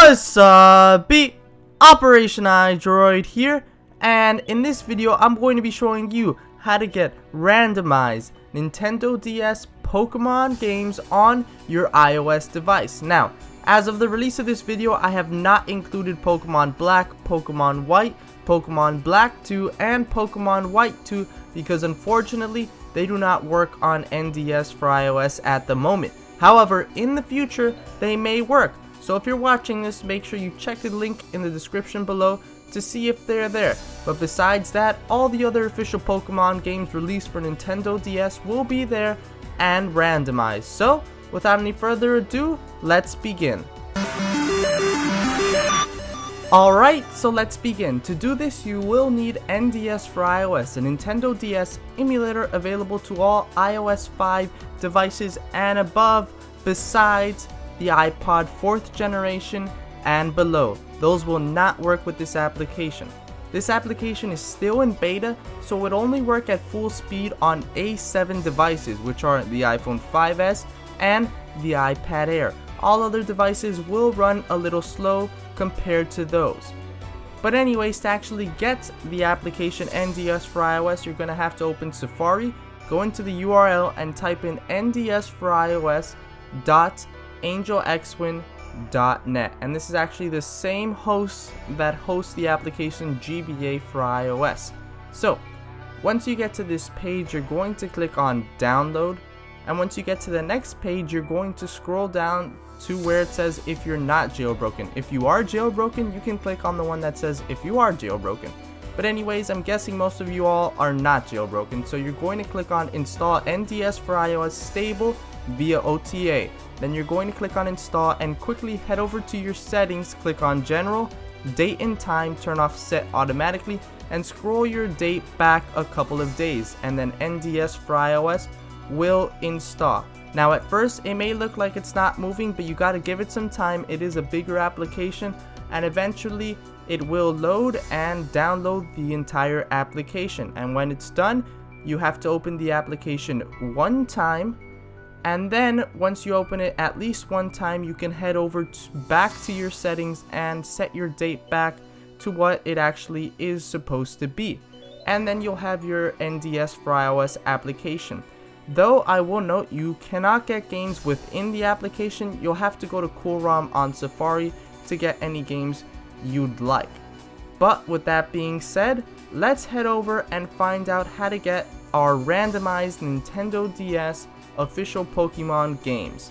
What's up, OPERATIONiDROID here, and in this video I'm going to be showing you how to get randomized Nintendo DS Pokemon games on your iOS device. Now, as of the release of this video, I have not included Pokemon Black, Pokemon White, Pokemon Black 2, and Pokemon White 2 because unfortunately they do not work on NDS for iOS at the moment. However, in the future they may work. So if you're watching this, make sure you check the link in the description below to see if they're there. But besides that, all the other official Pokemon games released for Nintendo DS will be there and randomized. So without any further ado, let's begin. Alright, so let's begin. To do this, you will need NDS for iOS, a Nintendo DS emulator available to all iOS 5 devices and above, besides the iPod 4th generation and below. Those will not work with this application. This application is still in beta, so it would only work at full speed on A7 devices, which are the iPhone 5S and the iPad Air. All other devices will run a little slow compared to those. But anyways, to actually get the application NDS for iOS, you're going to have to open Safari, go into the URL and type in nds4ios.angelxwin.net, and this is actually the same host that hosts the application GBA for iOS. So once you get to this page, you're going to click on download, and once you get to the next page, you're going to scroll down to where it says if you're not jailbroken. If you are jailbroken, you can click on the one that says if you are jailbroken. But anyways, I'm guessing most of you all are not jailbroken, so you're going to click on install NDS for iOS stable via OTA. Then you're going to click on install and quickly head over to your settings, click on general, date and time, turn off set automatically, and scroll your date back a couple of days, and then NDS for iOS will install. Now at first it may look like it's not moving, but you gotta give it some time. It is a bigger application and eventually it will load and download the entire application, and when it's done you have to open the application one time, and then once you open it at least one time, you can head over back to your settings and set your date back to what it actually is supposed to be, and then you'll have your NDS for iOS application. Though I will note you cannot get games within the application, you'll have to go to CoolROM on Safari to get any games you'd like. But with that being said, let's head over and find out how to get our randomized Nintendo DS official Pokemon games.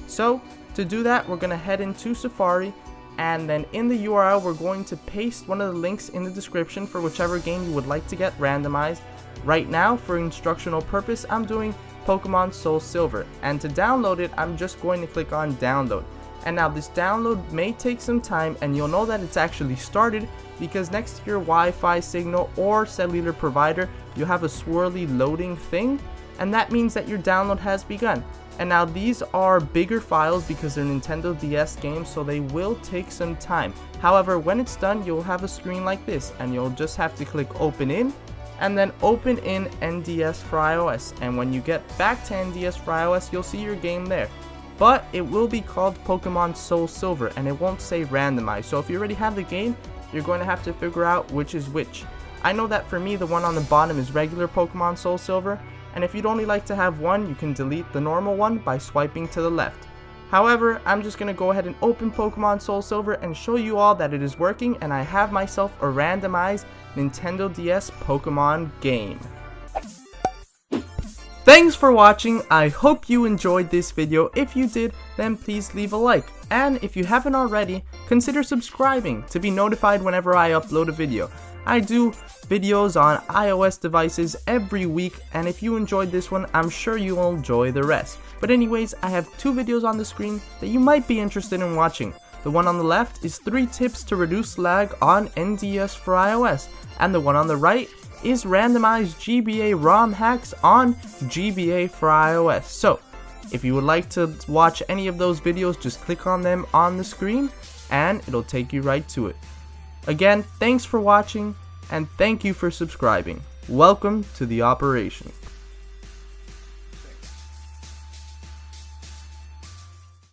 So to do that, we're going to head into Safari, and then in the URL we're going to paste one of the links in the description for whichever game you would like to get randomized. Right now, for instructional purpose, I'm doing Pokemon Soul Silver, and to download it, I'm just going to click on download. And now this download may take some time, and you'll know that it's actually started because next to your Wi-Fi signal or cellular provider, you have a swirly loading thing, and that means that your download has begun. And now these are bigger files because they're Nintendo DS games, so they will take some time. However, when it's done, you'll have a screen like this, and you'll just have to click open in, and then open in NDS for iOS, and when you get back to NDS for iOS, you'll see your game there. But it will be called Pokemon Soul Silver, and it won't say randomized. So if you already have the game, you're going to have to figure out which is which. I know that for me, the one on the bottom is regular Pokemon Soul Silver, and if you'd only like to have one, you can delete the normal one by swiping to the left. However, I'm just going to go ahead and open Pokemon Soul Silver and show you all that it is working, and I have myself a randomized Nintendo DS Pokemon game. Thanks for watching. I hope you enjoyed this video. If you did, then please leave a like, and if you haven't already, consider subscribing to be notified whenever I upload a video. I do videos on iOS devices every week, and if you enjoyed this one, I'm sure you will enjoy the rest. But anyways, I have two videos on the screen that you might be interested in watching. The one on the left is 3 tips to reduce lag on NDS for iOS, and the one on the right is randomized GBA ROM hacks on GBA for iOS. So if you would like to watch any of those videos, just click on them on the screen and it'll take you right to it. Again, thanks for watching, and thank you for subscribing. Welcome to the operation.